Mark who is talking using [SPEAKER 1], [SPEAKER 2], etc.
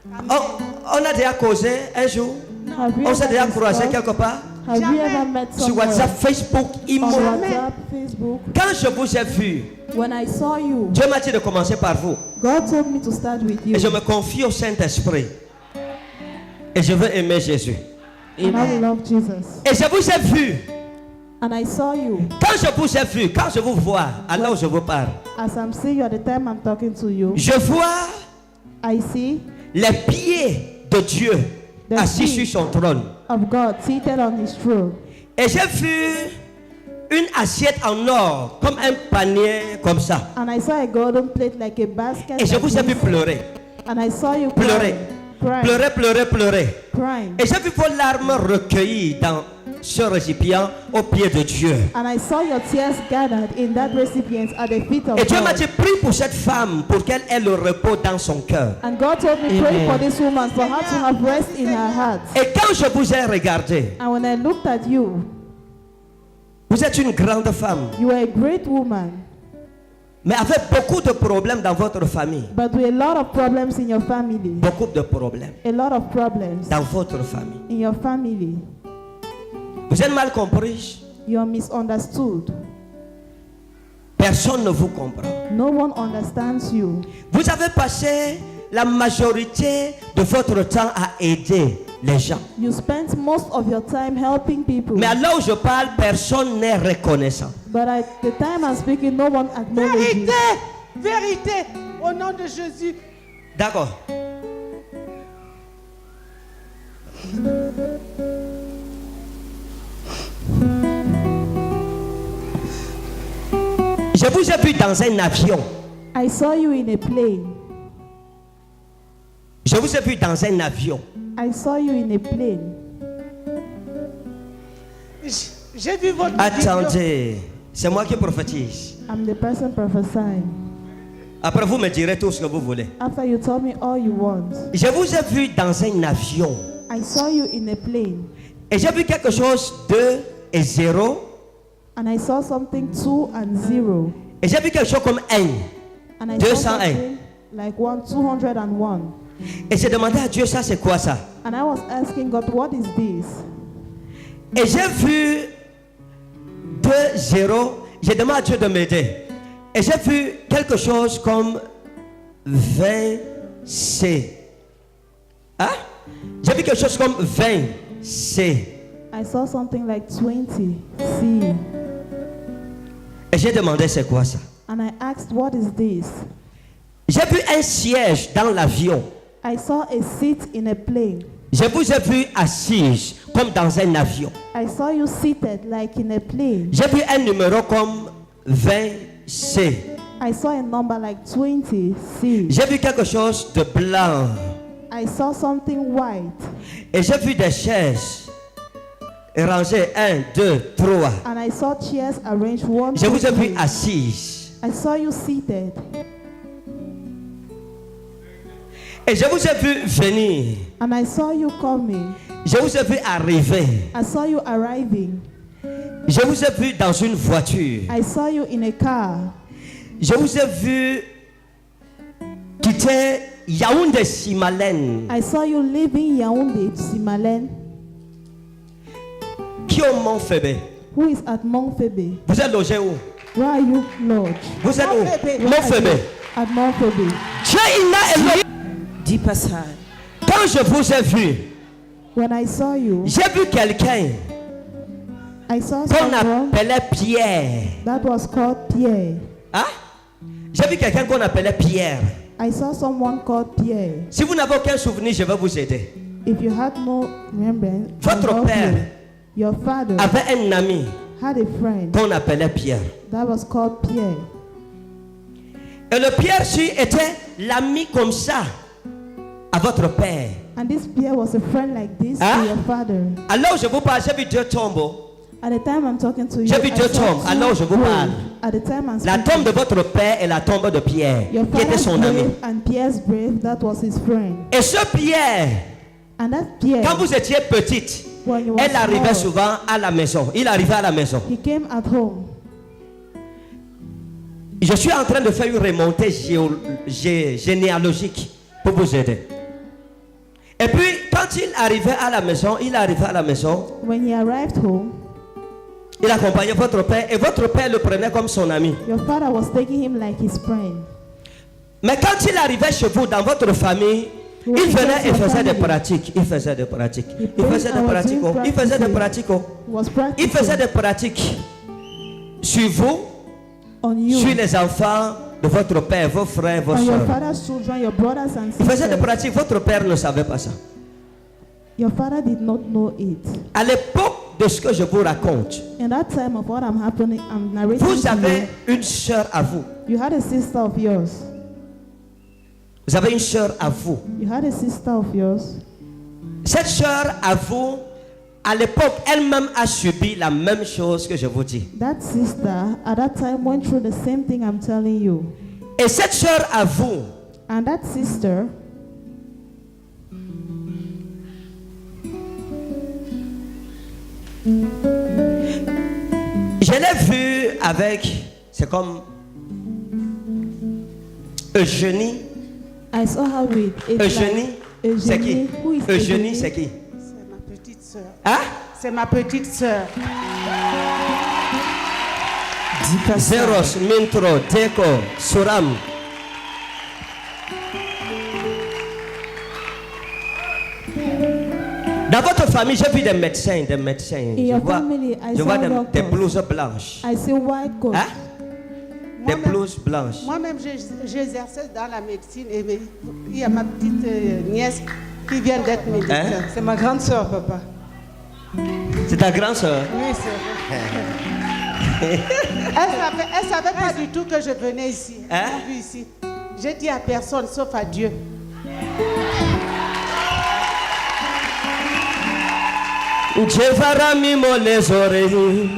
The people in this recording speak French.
[SPEAKER 1] On a déjà causé un jour. On s'est déjà croisé quelque part. Sur WhatsApp, Facebook, Imo. Quand je vous ai vu, Dieu m'a dit de commencer par vous. Et je me confie au Saint-Esprit. Et je veux aimer Jésus. Et je vous ai vu.
[SPEAKER 2] And I saw you.
[SPEAKER 1] Quand je vous ai vu, quand je vous vois, alors je vous parle.
[SPEAKER 2] As I'm seeing you at the time I'm talking to you.
[SPEAKER 1] Je vois
[SPEAKER 2] I see
[SPEAKER 1] les pieds de Dieu assis sur son trône.
[SPEAKER 2] Of God seated on his throne.
[SPEAKER 1] Et j'ai vu une assiette en or, comme un panier comme ça.
[SPEAKER 2] And I saw a golden plate like a basket.
[SPEAKER 1] Et je vous ai vu pleurer.
[SPEAKER 2] And I saw you
[SPEAKER 1] pleurer. Pleurer, pleurer, pleurer.
[SPEAKER 2] Crying.
[SPEAKER 1] Et j'ai vu vos larmes recueillies dans ce récipient au pied de Dieu.
[SPEAKER 2] And I saw your tears gathered in that recipient at the feet of God.
[SPEAKER 1] Et Dieu m'a dit, prie pour cette femme pour qu'elle ait le repos dans son cœur.
[SPEAKER 2] And God told me, pray for this woman for her to have rest in her heart.
[SPEAKER 1] Et quand je vous ai regardé,
[SPEAKER 2] and when I looked at you,
[SPEAKER 1] vous êtes une grande femme.
[SPEAKER 2] You are a great woman.
[SPEAKER 1] Mais avec beaucoup de problèmes dans votre famille.
[SPEAKER 2] But with a lot of problems in your family.
[SPEAKER 1] Beaucoup de problèmes.
[SPEAKER 2] A lot of problems.
[SPEAKER 1] Dans votre famille.
[SPEAKER 2] In your family.
[SPEAKER 1] Vous êtes mal compris.
[SPEAKER 2] You are misunderstood.
[SPEAKER 1] Personne ne vous comprend.
[SPEAKER 2] No one understands you.
[SPEAKER 1] Vous avez passé la majorité de votre temps à aider les gens.
[SPEAKER 2] You spent most of your time helping people.
[SPEAKER 1] Mais là où je parle, personne n'est reconnaissant.
[SPEAKER 2] But at the time I'm speaking, no one acknowledges.
[SPEAKER 3] Vérité, vérité, au nom de Jésus.
[SPEAKER 1] D'accord. Je vous ai vu dans un avion.
[SPEAKER 2] I saw you in a plane.
[SPEAKER 1] Je vous ai vu dans un avion.
[SPEAKER 2] I saw you in a plane.
[SPEAKER 3] J'ai vu votre
[SPEAKER 1] Attendez, c'est moi qui prophétise.
[SPEAKER 2] I'm the person prophesying.
[SPEAKER 1] Après vous me direz tout ce que vous voulez.
[SPEAKER 2] After you tell me all you want.
[SPEAKER 1] Je vous ai vu dans un avion.
[SPEAKER 2] I saw you in a plane.
[SPEAKER 1] Et j'ai vu quelque chose 2 et 0.
[SPEAKER 2] And I saw something 2 and 0.
[SPEAKER 1] Et j'ai vu quelque chose comme 1.
[SPEAKER 2] And I
[SPEAKER 1] 201.
[SPEAKER 2] saw something like 201.
[SPEAKER 1] Et j'ai demandé à Dieu, ça c'est quoi ça?
[SPEAKER 2] And I was asking God, what is this?
[SPEAKER 1] Et j'ai vu 2 0. J'ai demandé à Dieu de m'aider. Et j'ai vu quelque chose comme 20 C. Hein? J'ai vu quelque chose comme 20 C.
[SPEAKER 2] I saw something like 20 C.
[SPEAKER 1] Et j'ai demandé c'est quoi ça?
[SPEAKER 2] And I asked, what is this?
[SPEAKER 1] J'ai vu un siège dans l'avion.
[SPEAKER 2] I saw a seat in a plane.
[SPEAKER 1] Je vous ai vu assise comme dans un avion.
[SPEAKER 2] I saw you seated like in a plane.
[SPEAKER 1] J'ai vu un numéro comme 20C.
[SPEAKER 2] I saw a number like 20C.
[SPEAKER 1] J'ai vu quelque chose de blanc.
[SPEAKER 2] I saw something white.
[SPEAKER 1] Et j'ai vu des chaises rangées 1, 2, 3.
[SPEAKER 2] And I saw chairs arranged 1,
[SPEAKER 1] Je
[SPEAKER 2] 2,
[SPEAKER 1] vous ai vu
[SPEAKER 2] 3.
[SPEAKER 1] assise.
[SPEAKER 2] I saw you seated.
[SPEAKER 1] Et je vous ai vu venir.
[SPEAKER 2] And I saw you coming.
[SPEAKER 1] Je vous ai vu arriver.
[SPEAKER 2] I saw you arriving.
[SPEAKER 1] Je vous ai vu dans une voiture.
[SPEAKER 2] I saw you in a car.
[SPEAKER 1] Je vous ai vu quitter Yaoundé Simalène.
[SPEAKER 2] I saw you leaving Yaoundé to Simalène.
[SPEAKER 1] Qui est au Mont Fébé?
[SPEAKER 2] Who is at Mont Fébé?
[SPEAKER 1] Vous êtes logé où?
[SPEAKER 2] Where are you lodged?
[SPEAKER 1] Vous êtes où? Mont Fébé.
[SPEAKER 2] At Mont Fébé.
[SPEAKER 1] Dieu, il n'a éloigné.
[SPEAKER 4] Dis pas ça.
[SPEAKER 1] Quand je vous ai vu,
[SPEAKER 2] When I saw you,
[SPEAKER 1] j'ai vu quelqu'un
[SPEAKER 2] I saw
[SPEAKER 1] qu'on
[SPEAKER 2] someone
[SPEAKER 1] appelait Pierre.
[SPEAKER 2] that was called Pierre.
[SPEAKER 1] Hein? J'ai vu quelqu'un qu'on appelait Pierre.
[SPEAKER 2] I saw someone called Pierre.
[SPEAKER 1] Si vous n'avez aucun souvenir, je vais vous aider.
[SPEAKER 2] If you had no remembrance,
[SPEAKER 1] Votre
[SPEAKER 2] I'll help
[SPEAKER 1] père
[SPEAKER 2] you. Your father
[SPEAKER 1] avait un ami
[SPEAKER 2] had a friend
[SPEAKER 1] qu'on appelait Pierre.
[SPEAKER 2] that was called Pierre.
[SPEAKER 1] Et le Pierre-ci était l'ami comme ça à votre père.
[SPEAKER 2] And this Pierre was a friend like this
[SPEAKER 1] Hein?
[SPEAKER 2] to your father.
[SPEAKER 1] Alors je vous parle, j'ai vu Dieu tomber.
[SPEAKER 2] At the time I'm talking to you,
[SPEAKER 1] J'ai vu
[SPEAKER 2] I
[SPEAKER 1] Dieu
[SPEAKER 2] saw
[SPEAKER 1] tombe. Alors je vous
[SPEAKER 2] two
[SPEAKER 1] parle.
[SPEAKER 2] graves. At the time I'm
[SPEAKER 1] La
[SPEAKER 2] speaking,
[SPEAKER 1] tombe de votre père et la tombe de Pierre,
[SPEAKER 2] your
[SPEAKER 1] qui était
[SPEAKER 2] father's
[SPEAKER 1] son ami.
[SPEAKER 2] grave and Pierre's grave, that was his friend.
[SPEAKER 1] Et ce Pierre,
[SPEAKER 2] And that Pierre,
[SPEAKER 1] quand vous étiez petite,
[SPEAKER 2] when you were
[SPEAKER 1] elle arrivait
[SPEAKER 2] small,
[SPEAKER 1] souvent à la maison. Il arrivait à la maison.
[SPEAKER 2] he came at home.
[SPEAKER 1] Je suis en train de faire une remontée généalogique pour vous aider. Et puis, quand il arrivait à la maison,
[SPEAKER 2] when he arrived home,
[SPEAKER 1] il accompagnait votre père et votre père le prenait comme son ami.
[SPEAKER 2] Your father was taking him like his friend.
[SPEAKER 1] Mais quand il arrivait chez vous, dans votre famille, il venait et faisait des pratiques. Il faisait des pratiques. Il faisait des pratiques. Il faisait des pratiques. Il faisait des pratiques sur vous, sur les enfants de votre père, vos frères, vos soeurs. Il faisait des pratiques. Votre père ne savait pas ça.
[SPEAKER 2] Your father did not know it.
[SPEAKER 1] À l'époque de ce que je vous raconte,
[SPEAKER 2] in that time of what I'm narrating,
[SPEAKER 1] vous avez une sœur à vous.
[SPEAKER 2] You had a sister of yours.
[SPEAKER 1] Vous avez une sœur à vous.
[SPEAKER 2] You had a sister of yours.
[SPEAKER 1] Cette sœur à vous, à l'époque, elle-même a subi la même chose que je vous dis.
[SPEAKER 2] That sister at that time went through the same thing I'm telling you.
[SPEAKER 1] Et cette sœur à vous,
[SPEAKER 2] and that sister,
[SPEAKER 1] je l'ai vue avec, c'est comme Eugénie.
[SPEAKER 2] I saw her with
[SPEAKER 1] Eugénie, c'est qui? Eugénie, c'est qui?
[SPEAKER 3] C'est ma petite sœur.
[SPEAKER 1] Hein?
[SPEAKER 3] C'est ma petite sœur.
[SPEAKER 1] Zeros, Mintro, Deko, Suram. Dans votre famille, j'ai vu des médecins. Je vois des blouses blanches.
[SPEAKER 2] I see white coats.
[SPEAKER 1] Hein? Des blouses blanches.
[SPEAKER 3] Moi-même, j'exerçais dans la médecine et il y a ma petite nièce qui vient d'être médecin.
[SPEAKER 1] Hein?
[SPEAKER 3] C'est ma grande sœur, papa.
[SPEAKER 1] C'est ta grande sœur?
[SPEAKER 3] Oui, c'est vrai. Elle savait pas du tout que je venais ici.
[SPEAKER 1] Hein?
[SPEAKER 3] Je suis ici. J'ai dit à personne sauf à Dieu.
[SPEAKER 1] Jevarami mo les oreilles.